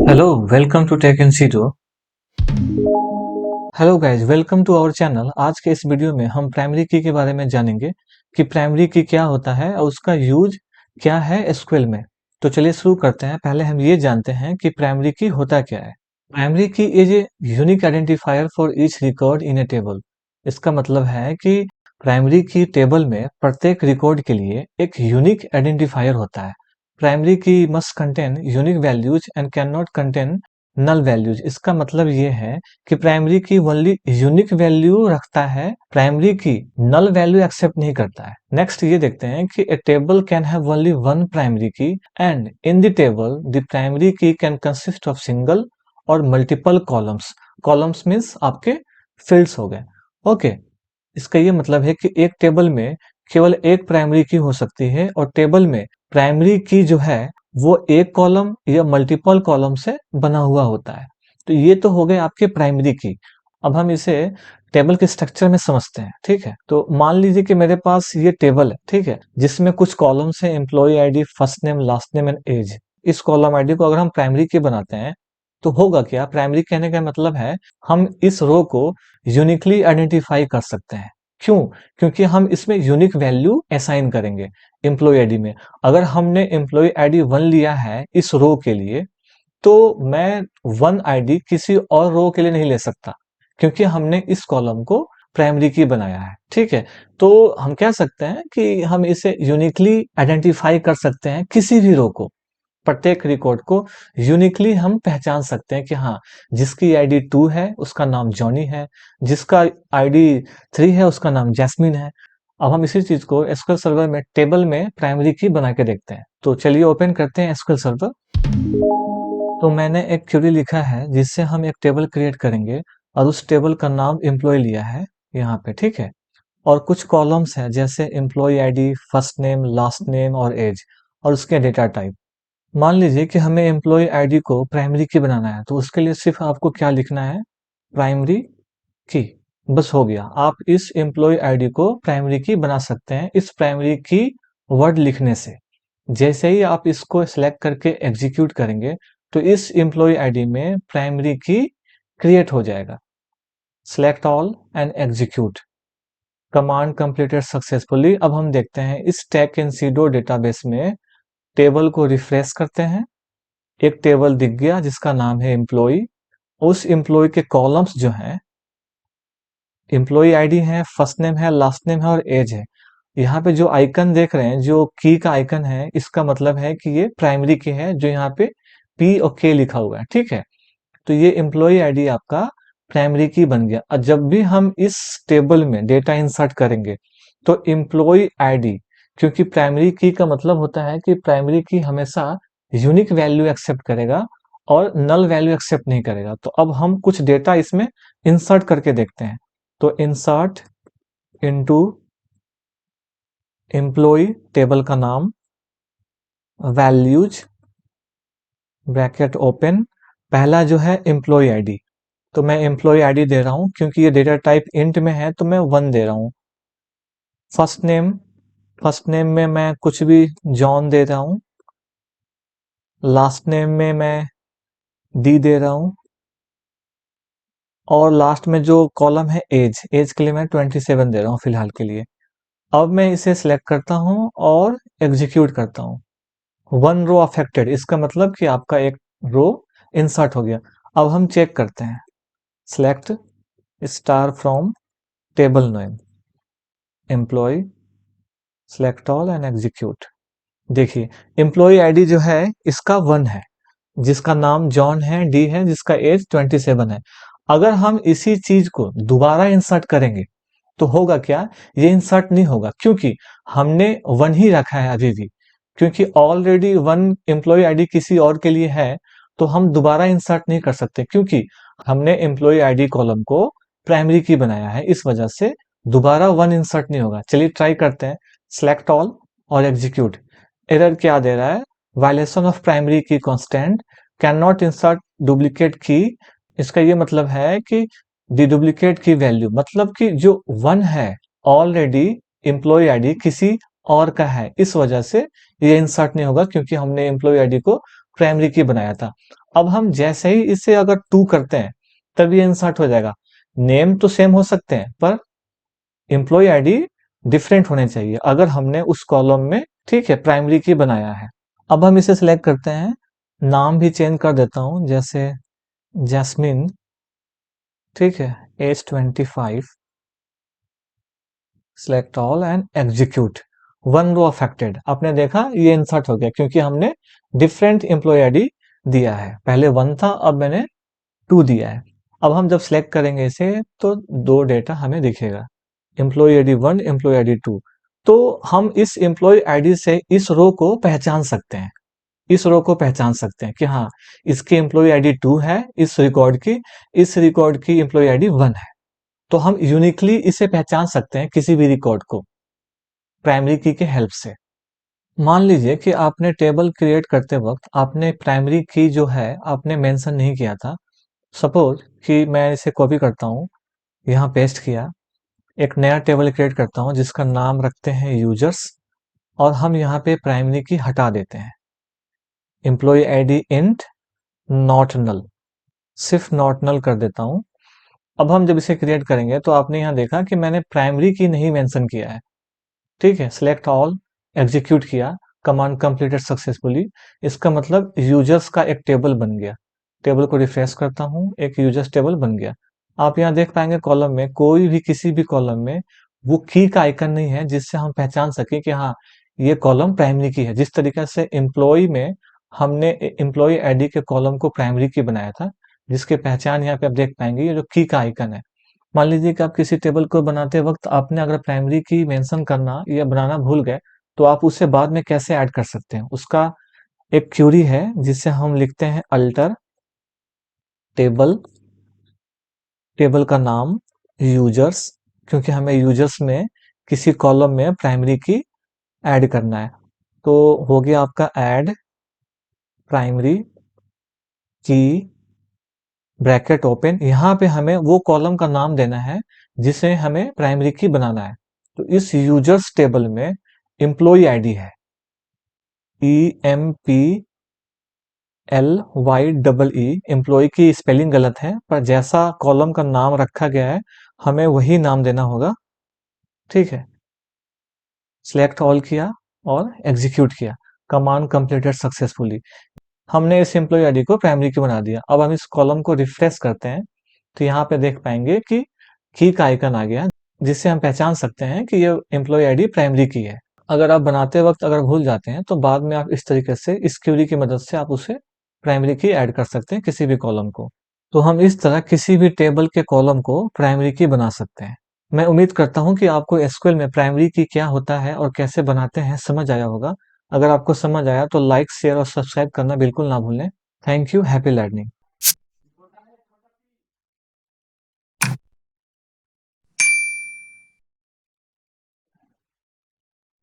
Hello, welcome to tech in सीडो। Hello guys, welcome to our channel. आज के इस वीडियो में हम प्राइमरी की के बारे में जानेंगे कि प्राइमरी की क्या होता है और उसका यूज क्या है एसक्यूएल में। तो चलिए शुरू करते हैं। पहले हम ये जानते हैं कि प्राइमरी की होता क्या है। प्राइमरी की is a unique identifier for each record in A table. इसका मतलब है कि प्राइमरी की टेबल में प्रत्येक रिकॉर्ड के लिए एक यूनिक आइडेंटिफायर होता है। Primary key must contain unique values and can not contain null values. इसका मतलब ये है कि प्राइमरी की ओनली यूनिक वैल्यू रखता है, प्राइमरी की नल वैल्यू एक्सेप्ट नहीं करता है। नेक्स्ट ये देखते हैं कि a table can have only one primary key and in the table the primary key can consist of single और मल्टीपल कॉलम्स। कॉलम्स मीन्स आपके फील्ड्स हो गए। ओके, इसका ये मतलब है कि एक टेबल में केवल एक प्राइमरी की हो सकती है और टेबल में प्राइमरी की जो है वो एक कॉलम या मल्टीपल कॉलम से बना हुआ होता है। तो ये तो हो गए आपके प्राइमरी की। अब हम इसे टेबल के स्ट्रक्चर में समझते हैं, ठीक है। तो मान लीजिए कि मेरे पास ये टेबल है, ठीक है, जिसमें कुछ कॉलम्स है, employee ID, first name, last name and age. इस कॉलम आईडी को अगर हम प्राइमरी की बनाते हैं तो होगा क्या, प्राइमरी कहने का मतलब है हम इस रो को यूनिकली आइडेंटिफाई कर सकते हैं। क्यों? क्योंकि हम इसमें यूनिक वैल्यू असाइन करेंगे एम्प्लॉय आईडी में। अगर हमने एम्प्लॉय आईडी 1 लिया है इस रो के लिए, तो मैं 1 आईडी किसी और रो के लिए नहीं ले सकता, क्योंकि हमने इस कॉलम को प्राइमरी की बनाया है, ठीक है। तो हम कह सकते हैं कि हम इसे यूनिकली आइडेंटिफाई कर सकते हैं, किसी भी रो को, प्रत्येक रिकॉर्ड को यूनिकली हम पहचान सकते हैं कि हाँ, जिसकी आईडी 2 है उसका नाम जॉनी है, जिसका आईडी 3 है उसका नाम जैस्मिन है। अब हम इसी चीज को एसक्यूएल सर्वर में टेबल में प्राइमरी की बना के देखते हैं। तो चलिए ओपन करते हैं एसक्यूएल सर्वर। तो मैंने एक क्वेरी लिखा है जिससे हम एक टेबल क्रिएट करेंगे और उस टेबल का नाम एम्प्लॉय लिया है यहाँ पे, ठीक है। और कुछ कॉलम्स हैं जैसे employee ID, first name, last name और एज, और उसके डेटा टाइप। मान लीजिए कि हमें एम्प्लॉय आईडी को प्राइमरी की बनाना है, तो उसके लिए सिर्फ आपको क्या लिखना है, प्राइमरी की, बस हो गया। आप इस एम्प्लॉय आईडी को प्राइमरी की बना सकते हैं इस प्राइमरी की वर्ड लिखने से। जैसे ही आप इसको सिलेक्ट करके एग्जीक्यूट करेंगे तो इस एम्प्लॉय आईडी में प्राइमरी की क्रिएट हो जाएगा। Select all and execute. Command completed successfully. अब हम देखते हैं इस टेक इन सीडो डेटाबेस में टेबल को रिफ्रेश करते हैं। एक टेबल दिख गया जिसका नाम है एम्प्लॉय। उस एम्प्लॉय के कॉलम्स जो हैं, एम्प्लॉय आईडी है, फर्स्ट नेम है, लास्ट नेम है और एज है। यहाँ पे जो आइकन देख रहे हैं, जो की का आइकन है, इसका मतलब है कि ये प्राइमरी की है, जो यहाँ पे पी और के लिखा हुआ है, ठीक है। तो ये एम्प्लॉय आईडी आपका प्राइमरी की बन गया। और जब भी हम इस टेबल में डेटा इंसर्ट करेंगे तो एम्प्लॉय आईडी, क्योंकि प्राइमरी की का मतलब होता है कि प्राइमरी की हमेशा यूनिक वैल्यू एक्सेप्ट करेगा और नल वैल्यू एक्सेप्ट नहीं करेगा। तो अब हम कुछ डेटा इसमें इंसर्ट करके देखते हैं। तो इंसर्ट इनटू एम्प्लॉय, टेबल का नाम, वैल्यूज, ब्रैकेट ओपन, पहला जो है एम्प्लॉय आईडी, तो मैं एम्प्लॉय आईडी दे रहा हूं क्योंकि ये डेटा टाइप इंट में है तो मैं 1 दे रहा हूं। फर्स्ट नेम, फर्स्ट नेम में मैं कुछ भी जॉन दे रहा हूं। लास्ट नेम में मैं डी दे रहा हूं। और लास्ट में जो कॉलम है एज, एज के लिए मैं 27 दे रहा हूं फिलहाल के लिए। अब मैं इसे सिलेक्ट करता हूं और एग्जीक्यूट करता हूं। 1 रो अफेक्टेड, इसका मतलब कि आपका एक रो इंसर्ट हो गया। अब हम चेक करते हैं। Select star from table name, employee, select all and execute. देखिए एम्प्लॉय आईडी जो है इसका 1 है, जिसका नाम जॉन है, डी है, जिसका एज 27 है। अगर हम इसी चीज को दोबारा इंसर्ट करेंगे तो होगा क्या, ये इंसर्ट नहीं होगा, क्योंकि हमने 1 ही रखा है अभी भी। क्योंकि ऑलरेडी 1 एम्प्लॉय आईडी किसी और के लिए है, तो हम दोबारा इंसर्ट नहीं कर सकते, क्योंकि हमने एम्प्लॉय आईडी कॉलम को प्राइमरी की बनाया है, इस वजह से दोबारा 1 इंसर्ट नहीं होगा। चलिए ट्राई करते हैं। सिलेक्ट ऑल और एग्जीक्यूट। एरर क्या दे रहा है, वायलेशन ऑफ प्राइमरी की constant, can not insert duplicate की। इसका ये मतलब है कि दी डुप्लीकेट की वैल्यू, मतलब कि जो 1 है ऑलरेडी एम्प्लॉय आईडी किसी और का है, इस वजह से ये इंसर्ट नहीं होगा, क्योंकि हमने एम्प्लॉय आईडी को प्राइमरी की बनाया था। अब हम जैसे ही इसे अगर 2 करते हैं तब ये इंसर्ट हो जाएगा। नेम तो सेम हो सकते हैं पर एम्प्लॉय आईडी डिफरेंट होने चाहिए अगर हमने उस कॉलम में, ठीक है, प्राइमरी की बनाया है। अब हम इसे सिलेक्ट करते हैं, नाम भी चेंज कर देता हूं, जैसे जैस्मिन, ठीक है, age 25, select all and execute. One row affected, आपने देखा ये इंसर्ट हो गया क्योंकि हमने डिफरेंट एम्प्लॉय आईडी दिया है। पहले 1 था, अब मैंने 2 दिया है। अब हम जब सिलेक्ट करेंगे इसे तो 2 डेटा हमें दिखेगा, एम्प्लॉय आईडी 1, एम्प्लॉय आईडी 2। तो हम इस एम्प्लॉय आईडी से इस रो को पहचान सकते हैं, इस रो को पहचान सकते हैं कि हाँ, इसकी एम्प्लॉय आईडी 2 है, इस रिकॉर्ड की एम्प्लॉय आईडी 1 है। तो हम यूनिकली इसे पहचान सकते हैं किसी भी रिकॉर्ड को प्राइमरी की के हेल्प से। मान लीजिए कि आपने टेबल क्रिएट करते वक्त आपने प्राइमरी की जो है आपने मेंशन नहीं किया था। सपोज कि मैं इसे कॉपी करता हूँ, यहाँ पेस्ट किया, एक नया टेबल क्रिएट करता हूँ जिसका नाम रखते हैं यूजर्स, और हम यहाँ पे प्राइमरी की हटा देते हैं। Employee ID int not null, सिर्फ नॉट नल कर देता हूँ। अब हम जब इसे क्रिएट करेंगे तो आपने यहाँ देखा कि मैंने प्राइमरी की नहीं मेंशन किया है, ठीक है। सिलेक्ट ऑल, एग्जीक्यूट किया, कमांड कंप्लीटेड सक्सेसफुली। इसका मतलब यूजर्स का एक टेबल बन गया। टेबल को रिफ्रेश करता हूँ, एक यूजर्स टेबल बन गया। आप यहाँ देख पाएंगे कॉलम में कोई भी किसी भी कॉलम में वो की का आइकन नहीं है जिससे हम पहचान सके कि हाँ, ये कॉलम प्राइमरी की है। जिस तरीके से एम्प्लॉय में हमने एम्प्लॉय आईडी के कॉलम को प्राइमरी की बनाया था, जिसके पहचान यहाँ पे आप देख पाएंगे, ये जो की का आइकन है। मान लीजिए कि आप किसी टेबल को बनाते वक्त आपने अगर प्राइमरी की मेंशन करना या बनाना भूल गए तो आप उसे बाद में कैसे ऐड कर सकते हैं, उसका एक क्यूरी है जिसे हम लिखते हैं अल्टर टेबल, टेबल का नाम यूजर्स, क्योंकि हमें यूजर्स में किसी कॉलम में प्राइमरी की ऐड करना है। तो हो गया आपका ऐड प्राइमरी की ब्रैकेट ओपन। यहाँ पे हमें वो कॉलम का नाम देना है जिसे हमें प्राइमरी की बनाना है। तो इस यूजर्स टेबल में एम्प्लॉय आईडी है EMPLY, एम्प्लॉय की स्पेलिंग गलत है पर जैसा कॉलम का नाम रखा गया है हमें वही नाम देना होगा, ठीक है। सिलेक्ट ऑल किया और एग्जीक्यूट किया, कमांड कंप्लीटेड सक्सेसफुली। हमने इस एम्प्लॉय आईडी को प्राइमरी की बना दिया। अब हम इस कॉलम को रिफ्रेश करते हैं तो यहाँ पे देख पाएंगे कि की का आइकन आ गया, जिससे हम पहचान सकते हैं कि ये एम्प्लॉय आईडी प्राइमरी की है। अगर आप बनाते वक्त अगर भूल जाते हैं तो बाद में आप इस तरीके से इस क्यूरी की मदद से आप उसे प्राइमरी की ऐड कर सकते हैं किसी भी कॉलम को। तो हम इस तरह किसी भी टेबल के कॉलम को प्राइमरी की बना सकते हैं। मैं उम्मीद करता हूं कि आपको एसक्यूएल में प्राइमरी की क्या होता है और कैसे बनाते हैं समझ आया होगा। अगर आपको समझ आया तो लाइक, शेयर और सब्सक्राइब करना बिल्कुल ना भूलें। Thank you, happy learning.